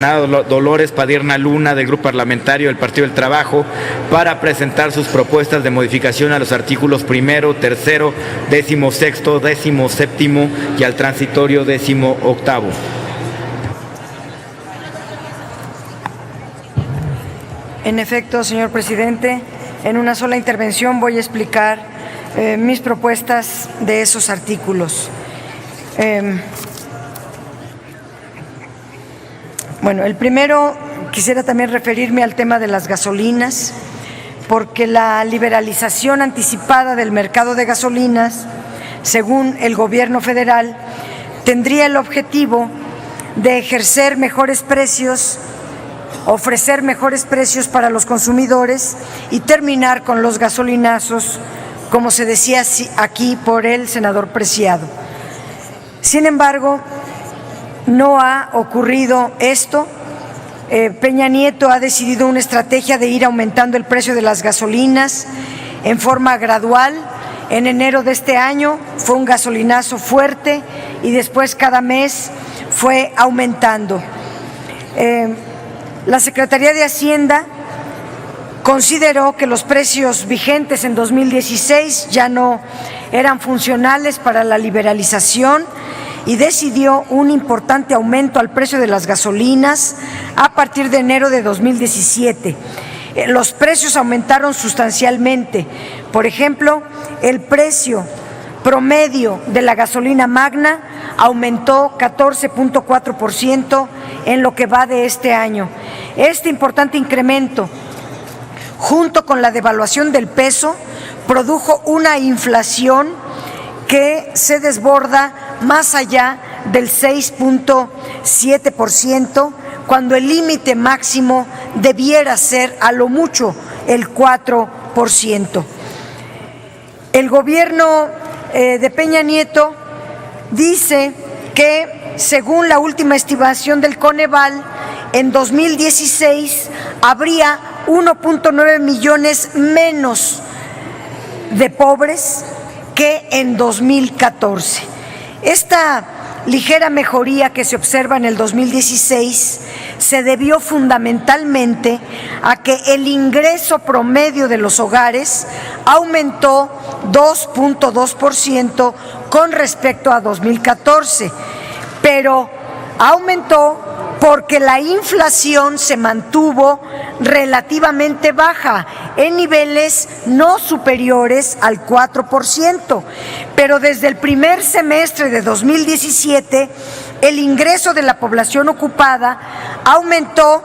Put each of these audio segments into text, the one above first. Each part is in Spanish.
Dolores Padierna Luna, del Grupo Parlamentario del Partido del Trabajo, para presentar sus propuestas de modificación a los artículos 1º, 3º, 16º, 17º y al transitorio 18º. En efecto, señor presidente, en una sola intervención voy a explicar mis propuestas de esos artículos. Bueno, el primero, quisiera también referirme al tema de las gasolinas, porque la liberalización anticipada del mercado de gasolinas, según el Gobierno federal, tendría el objetivo de ejercer mejores precios, ofrecer mejores precios para los consumidores y terminar con los gasolinazos, como se decía aquí por el senador Preciado. Sin embargo, no ha ocurrido esto. Peña Nieto ha decidido una estrategia de ir aumentando el precio de las gasolinas en forma gradual. En enero de este año fue un gasolinazo fuerte y después cada mes fue aumentando. La Secretaría de Hacienda consideró que los precios vigentes en 2016 ya no eran funcionales para la liberalización y decidió un importante aumento al precio de las gasolinas a partir de enero de 2017. Los precios aumentaron sustancialmente. Por ejemplo, el precio promedio de la gasolina Magna aumentó 14.4% en lo que va de este año. Este importante incremento, junto con la devaluación del peso, produjo una inflación que se desborda más allá del 6.7%, cuando el límite máximo debiera ser a lo mucho el 4%. El gobierno de Peña Nieto dice que, según la última estimación del Coneval, en 2016 habría 1.9 millones menos de pobres que en 2014. Esta ligera mejoría que se observa en el 2016 se debió fundamentalmente a que el ingreso promedio de los hogares aumentó 2.2% con respecto a 2014, pero aumentó porque la inflación se mantuvo relativamente baja, en niveles no superiores al 4%, pero desde el primer semestre de 2017, el ingreso de la población ocupada aumentó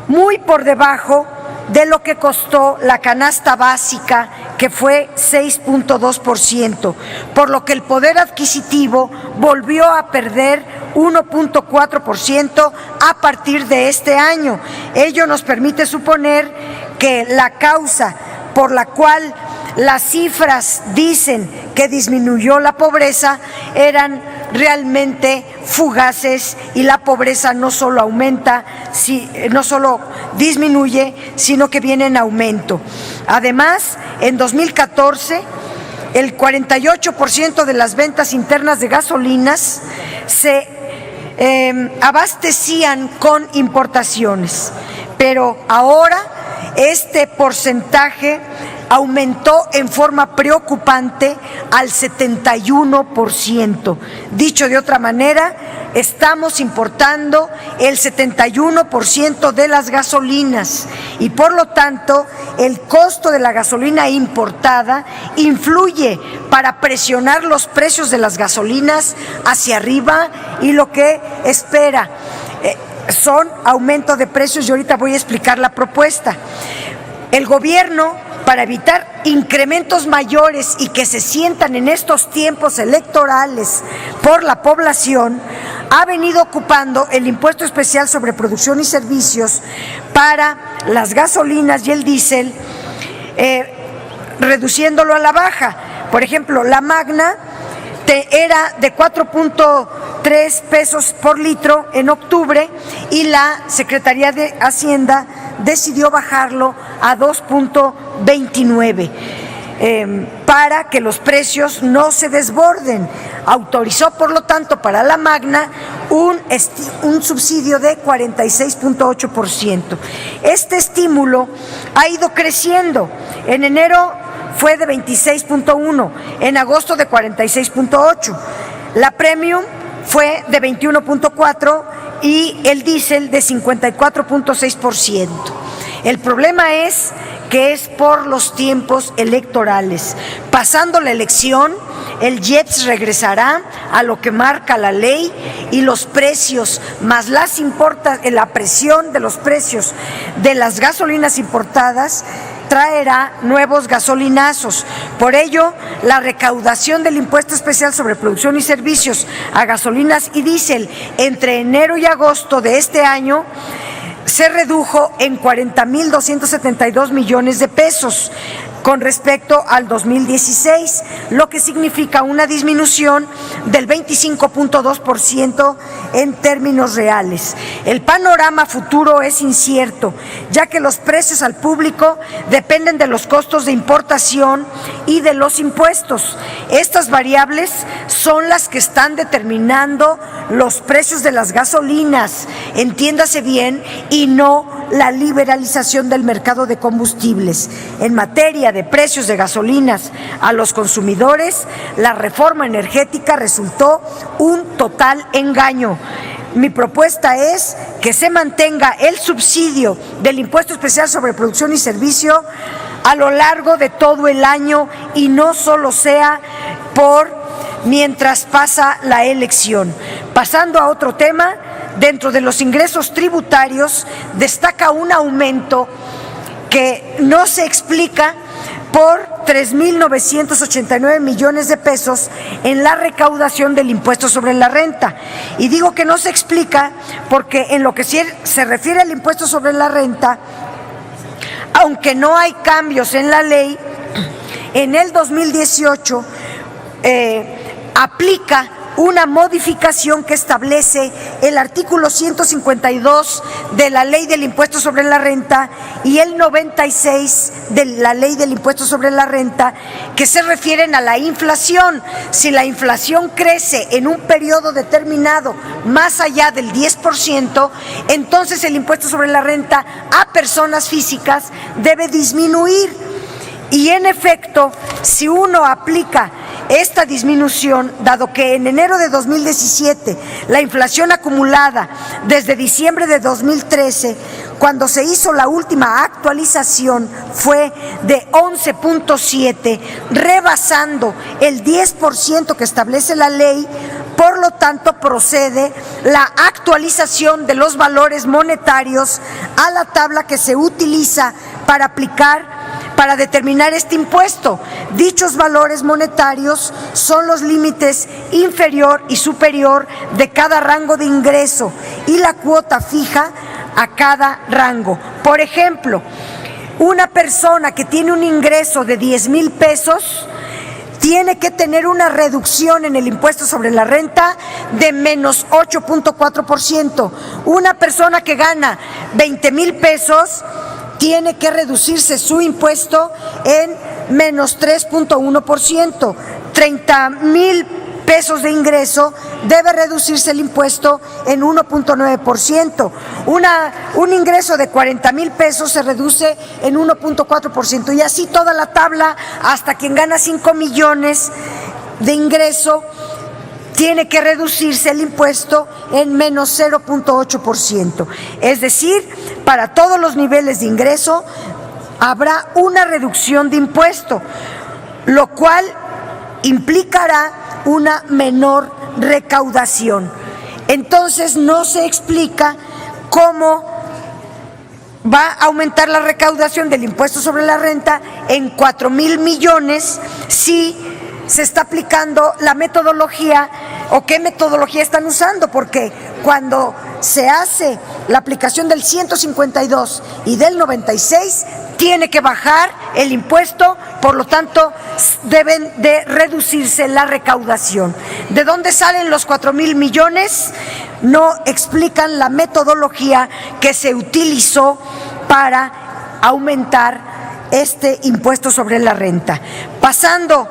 muy por debajo de lo que costó la canasta básica, que fue 6.2%, por lo que el poder adquisitivo volvió a perder 1.4% a partir de este año. Ello nos permite suponer que la causa por la cual las cifras dicen que disminuyó la pobreza eran realmente fugaces y la pobreza no solo aumenta, no solo disminuye, sino que viene en aumento. Además, en 2014, el 48% de las ventas internas de gasolinas se abastecían con importaciones, pero ahora este porcentaje aumentó en forma preocupante al 71%. Dicho de otra manera, estamos importando el 71% de las gasolinas y por lo tanto el costo de la gasolina importada influye para presionar los precios de las gasolinas hacia arriba y lo que espera son aumento de precios y ahorita voy a explicar la propuesta. El gobierno, para evitar incrementos mayores y que se sientan en estos tiempos electorales por la población, ha venido ocupando el impuesto especial sobre producción y servicios para las gasolinas y el diésel, reduciéndolo a la baja. Por ejemplo, la Magna era de 4.3 pesos por litro en octubre y la Secretaría de Hacienda decidió bajarlo a 2.29. para que los precios no se desborden. Autorizó, por lo tanto, para la Magna un subsidio de 46.8%. Este estímulo ha ido creciendo. En enero fue de 26.1, en agosto de 46.8. La Premium fue de 21.4 y el diésel de 54.6%. El problema es que es por los tiempos electorales. Pasando la elección, el IEPS regresará a lo que marca la ley y los precios, más la presión de los precios de las gasolinas importadas, traerá nuevos gasolinazos. Por ello, la recaudación del impuesto especial sobre producción y servicios a gasolinas y diésel entre enero y agosto de este año se redujo en 40,272 millones de pesos con respecto al 2016, lo que significa una disminución del 25.2% en términos reales. El panorama futuro es incierto, ya que los precios al público dependen de los costos de importación y de los impuestos. Estas variables son las que están determinando los precios de las gasolinas, entiéndase bien, y no la liberalización del mercado de combustibles. En materia de precios de gasolinas a los consumidores, la reforma energética resultó un total engaño. Mi propuesta es que se mantenga el subsidio del impuesto especial sobre producción y servicio a lo largo de todo el año y no solo sea por mientras pasa la elección. Pasando a otro tema, dentro de los ingresos tributarios destaca un aumento que no se explica por 3,989 millones de pesos en la recaudación del impuesto sobre la renta. Y digo que no se explica porque en lo que se refiere al impuesto sobre la renta, aunque no hay cambios en la ley, en el 2018 aplica una modificación que establece el artículo 152 de la Ley del Impuesto sobre la Renta y el 96 de la Ley del Impuesto sobre la Renta, que se refieren a la inflación. Si la inflación crece en un periodo determinado más allá del 10%, entonces el impuesto sobre la renta a personas físicas debe disminuir. Y en efecto, si uno aplica esta disminución, dado que en enero de 2017 la inflación acumulada desde diciembre de 2013, cuando se hizo la última actualización, fue de 11.7, rebasando el 10% que establece la ley. Por lo tanto, procede la actualización de los valores monetarios a la tabla que se utiliza para determinar este impuesto. Dichos valores monetarios son los límites inferior y superior de cada rango de ingreso y la cuota fija a cada rango. Por ejemplo, una persona que tiene un ingreso de 10,000 pesos tiene que tener una reducción en el impuesto sobre la renta de menos 8.4%. Una persona que gana 20,000 pesos tiene que reducirse su impuesto en menos 3.1%. 30,000 pesos de ingreso debe reducirse el impuesto en 1.9%. Un ingreso de 40,000 pesos se reduce en 1.4%. Y así toda la tabla, hasta quien gana 5 millones de ingreso, tiene que reducirse el impuesto en menos 0.8%. Es decir, para todos los niveles de ingreso habrá una reducción de impuesto, lo cual implicará una menor recaudación. Entonces no se explica cómo va a aumentar la recaudación del impuesto sobre la renta en 4,000 millones si se está aplicando la metodología o qué metodología están usando, porque cuando se hace la aplicación del 152 y del 96 tiene que bajar el impuesto, por lo tanto deben de reducirse la recaudación. ¿De dónde salen los 4,000 millones? No explican la metodología que se utilizó para aumentar este impuesto sobre la renta. Pasando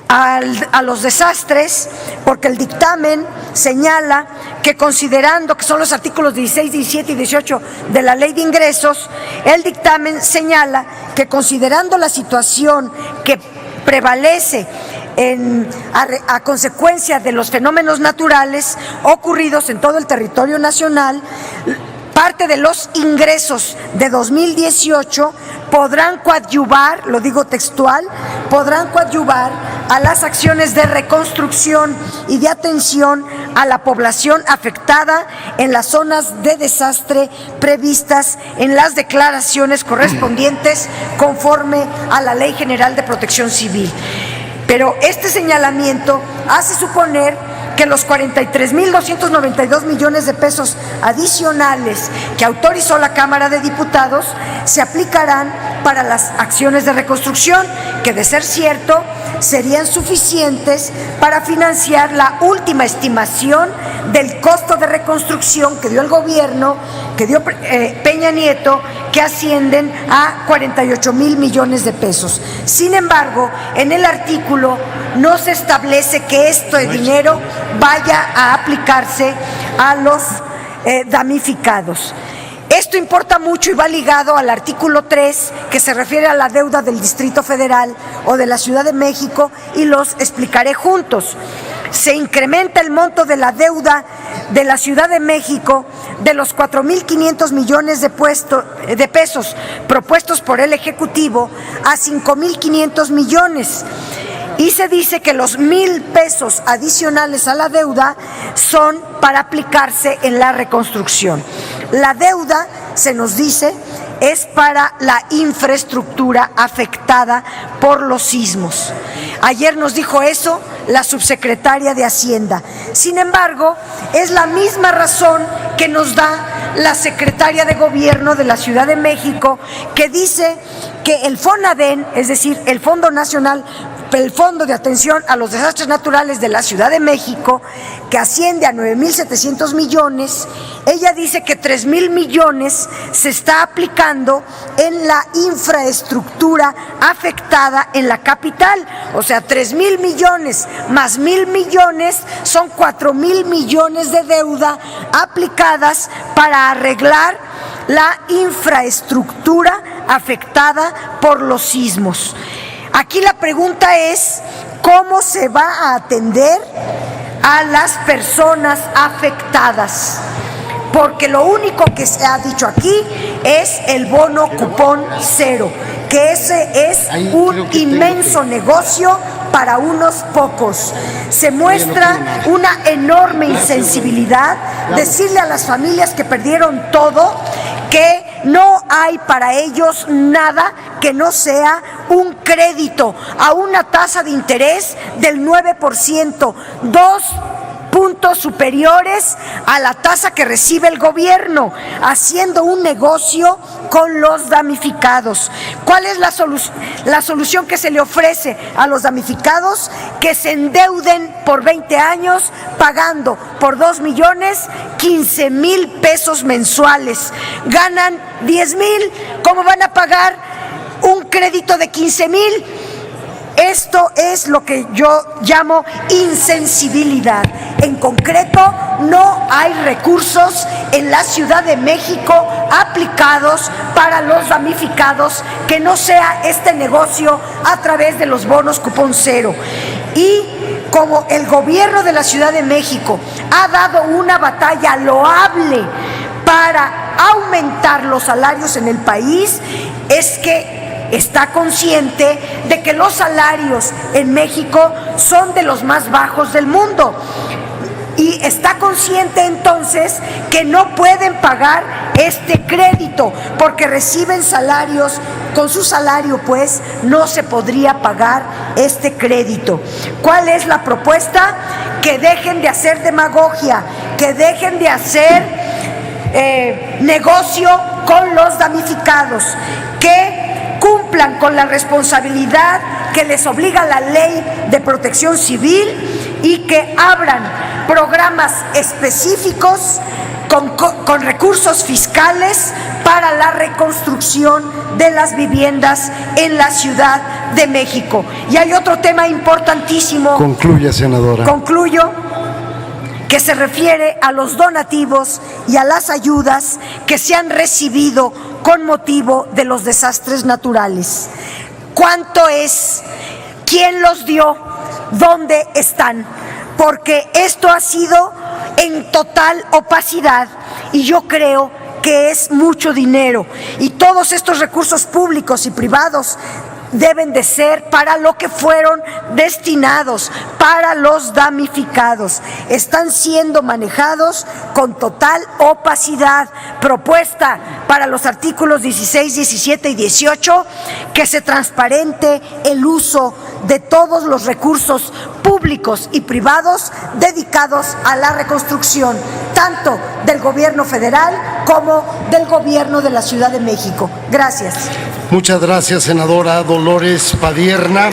a los desastres, porque el dictamen señala que, considerando que son los artículos 16, 17 y 18 de la Ley de Ingresos, el dictamen señala que, considerando la situación que prevalece a consecuencia de los fenómenos naturales ocurridos en todo el territorio nacional, parte de los ingresos de 2018 podrán coadyuvar, lo digo textual, podrán coadyuvar a las acciones de reconstrucción y de atención a la población afectada en las zonas de desastre previstas en las declaraciones correspondientes conforme a la Ley General de Protección Civil. Pero este señalamiento hace suponer que los 43.292 millones de pesos adicionales que autorizó la Cámara de Diputados se aplicarán para las acciones de reconstrucción, que, de ser cierto, serían suficientes para financiar la última estimación del costo de reconstrucción que dio el gobierno, que dio Peña Nieto, que ascienden a 48,000 millones de pesos. Sin embargo, en el artículo no se establece que este dinero vaya a aplicarse a los damnificados. Esto importa mucho y va ligado al artículo 3, que se refiere a la deuda del Distrito Federal o de la Ciudad de México, y los explicaré juntos. Se incrementa el monto de la deuda de la Ciudad de México de los 4.500 millones de pesos propuestos por el Ejecutivo a 5.500 millones. Y se dice que los 1,000 pesos adicionales a la deuda son para aplicarse en la reconstrucción. La deuda, se nos dice, es para la infraestructura afectada por los sismos. Ayer nos dijo eso la subsecretaria de Hacienda. Sin embargo, es la misma razón que nos da la secretaria de Gobierno de la Ciudad de México, que dice que el FONADEN, es decir, el Fondo de Atención a los Desastres Naturales de la Ciudad de México, que asciende a 9.700 millones, ella dice que 3,000 millones se está aplicando en la infraestructura afectada en la capital. O sea, 3,000 millones más 1,000 millones son 4,000 millones de deuda aplicadas para arreglar la infraestructura afectada por los sismos. Aquí la pregunta es, ¿cómo se va a atender a las personas afectadas? Porque lo único que se ha dicho aquí es el bono cupón cero, que ese es un inmenso negocio para unos pocos. Se muestra una enorme insensibilidad decirle a las familias que perdieron todo que no hay para ellos nada que no sea un crédito a una tasa de interés del 9%, 2 puntos superiores a la tasa que recibe el gobierno, haciendo un negocio con los damnificados. ¿Cuál es la solución que se le ofrece a los damnificados? Que se endeuden por 20 años pagando por 2 millones 15,000 pesos mensuales. Ganan 10,000, ¿cómo van a pagar un crédito de 15,000? Esto es lo que yo llamo insensibilidad. En concreto, no hay recursos en la Ciudad de México aplicados para los damnificados que no sea este negocio a través de los bonos cupón cero. Y como el gobierno de la Ciudad de México ha dado una batalla loable para aumentar los salarios en el país, es que está consciente de que los salarios en México son de los más bajos del mundo. Y está consciente entonces que no pueden pagar este crédito porque reciben salarios, con su salario pues no se podría pagar este crédito. ¿Cuál es la propuesta? Que dejen de hacer demagogia, que dejen de hacer negocio con los damnificados, que cumplan con la responsabilidad que les obliga la Ley de Protección Civil y que abran programas específicos con recursos fiscales para la reconstrucción de las viviendas en la Ciudad de México. Y hay otro tema importantísimo. Concluya, senadora. Concluyo, que se refiere a los donativos y a las ayudas que se han recibido con motivo de los desastres naturales. ¿Cuánto es? ¿Quién los dio? ¿Dónde están? Porque esto ha sido en total opacidad y yo creo que es mucho dinero y todos estos recursos públicos y privados deben de ser para lo que fueron destinados, para los damnificados. Están siendo manejados con total opacidad. Propuesta para los artículos 16, 17 y 18, que se transparente el uso de todos los recursos públicos y privados dedicados a la reconstrucción, tanto del gobierno federal como del gobierno de la Ciudad de México. Gracias. Muchas gracias, senadora Dolores Padierna.